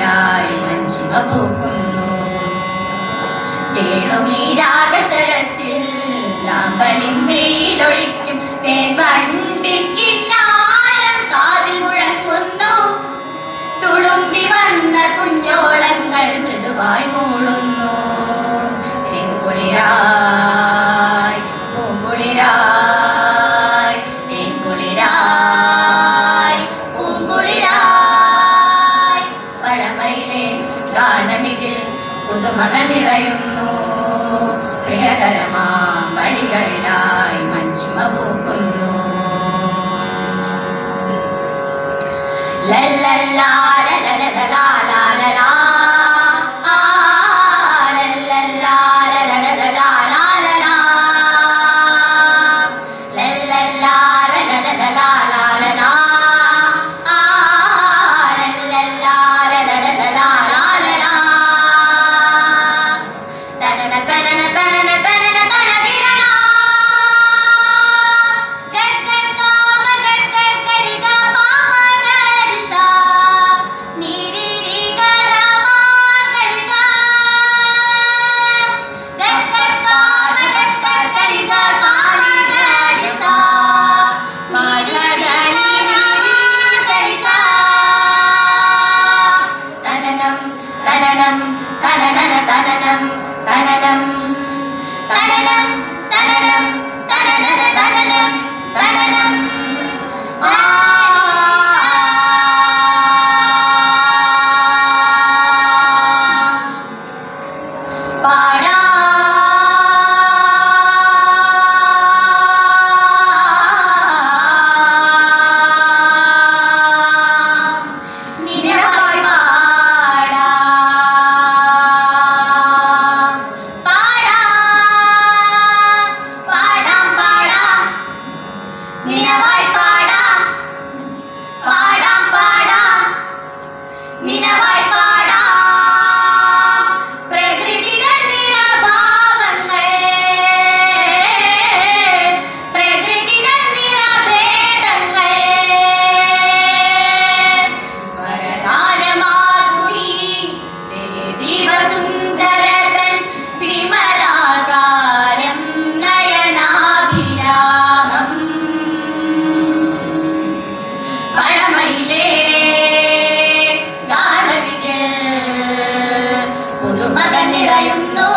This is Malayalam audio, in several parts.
വഴികളിലായി മഞ്ചിമ പൂക്കുന്നു. തേടുമീ രാഗസരസിൽ ലാമ്പലിന്മേലൊളിക്കും തേൻവണ്ടിക്കിന്നാരം കാതിൽ മുഴങ്ങുന്നു. തുളുമ്പി വന്ന കുഞ്ഞോളങ്ങൾ മൃദുവായി മൂളുന്നു. തേൻകുളിരായി പൂങ്കുളിരായി തേൻകുളിരായി പൂങ്കുളിരായി പഴമയിലെ ഗാനമിതിൽ പുതുമക നിറയുന്നു. പ്രിയതരമാം വഴികളിലായി മഞ്ചിമ പൂക്കുന്നു. ലല്ലല്ലാ ലലലലാ ലാലലാ ലല്ലല്ലാ ലലലലാ ലാലലാ ലല്ലല്ലാ ലലലലാ ലാലലാ ലല്ലല്ലാ ലലലലാ ലാലലാ തനന തനന തനന തനന തനതിരണ ഗഗഗ കാമ ഗഗഗ കരിഗ പാമ ഗരിസ നിരിരി ഗരമ ഗരിഗ ഗഗഗ കാമ ഗഗഗ കരിഗ പാമ ഗരിസ നിരിരി ഗരിസ തനനം തനനം തനനന തനനം തനനം തനനം തനനം തനനന തനനം തനനം പാടാ നിനവായി പാടാ പാടാ പാടാം പാടാം നിനവായി പാടാം പാടാം പാടാം നിനവായി പാടാം പ്രകൃതികൾ നിറഭാവങ്ങൾ പ്രകൃതികൾ നിറഭേദങ്ങൾ വരദാനമാധുരി ദേവി വസുന്ധരതൻ വിമലാകാരം നയനാഭിരാമം പഴമയിലെ ഗാനമിതിൽ പുതുമക നിറയുന്നു.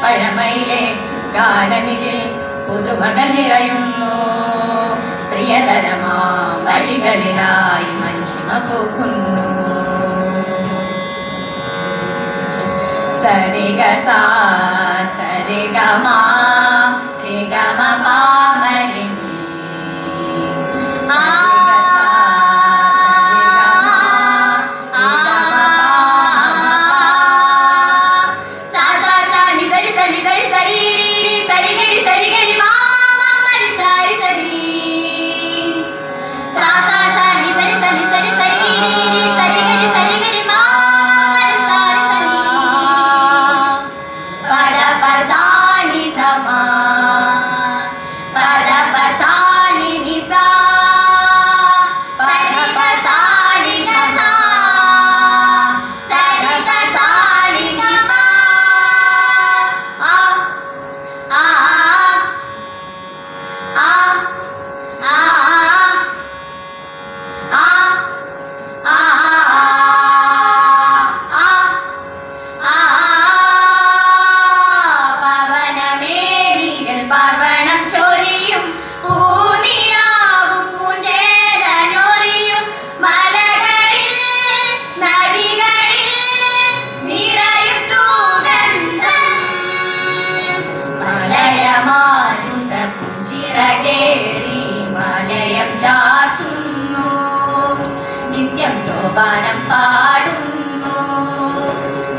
പഴമയിലെ ഗാനമിതിൽ പുതുമക നിറയുന്നു. പ്രിയതരമാം വഴികളിലായി മഞ്ചിമ പൂക്കുന്നു. സരിഗ സാ സരിഗ മാ രിഗ മ പാ മ രി നീ. സരിഗ സാ സരിഗ മാ രിഗ മ പ. സാ സാ സാ നി സരി സരി സരി സരി രി രി സരി ഗരി മാ മാ മ രി സരി സരി. സാ സാ സാ നി സരി സരി സരി സരി രി രി സരി ഗരി മാ മ രി സരി സരി. പദ പ സാ നി ധ മ പദ പ സാ നി നി സ സരി ഗ സാ നി ഗ സ സരി ഗ സാ നി ഗ മ. ആ ആ ആ ആ ആ ആ പവനമേനികൾ പാർവണം ചൊരിയും പൂനിലാവും പൂഞ്ചേലനൊറിയും മലകളിൽ നദികളിൽ നിറയും തൂഗന്ധം. മലയമാരുത പുഞ്ചിറകേറി മലയം ചാർത്തുന്നു. നിത്യം സോപാനം പാടുന്നു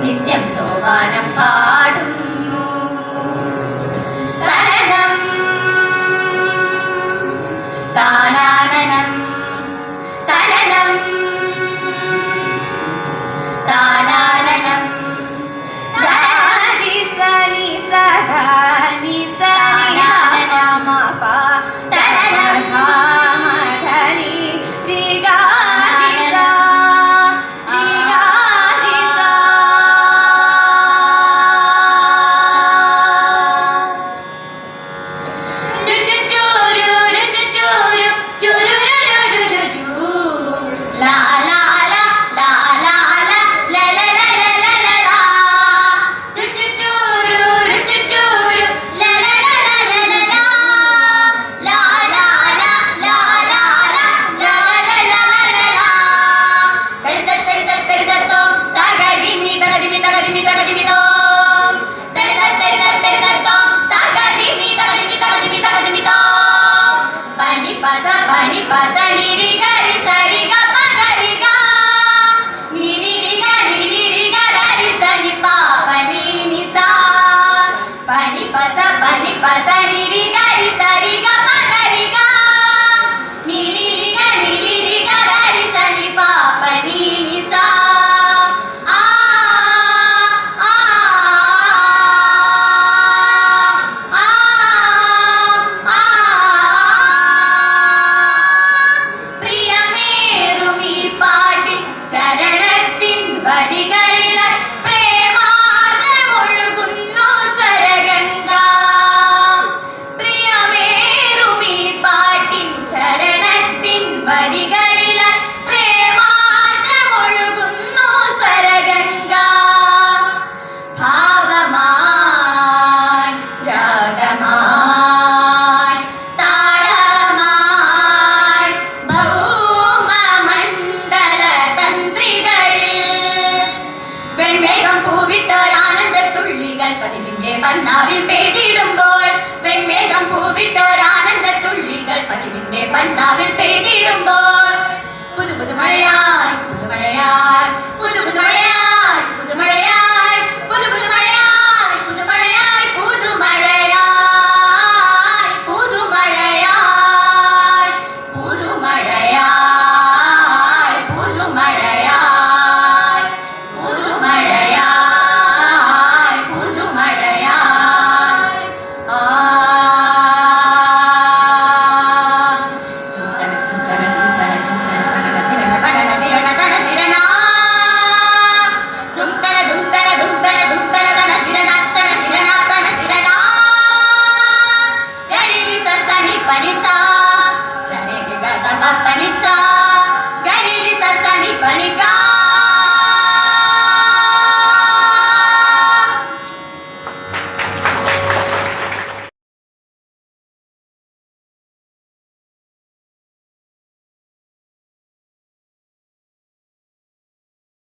നിത്യം സോപാനം പാടുന്നു.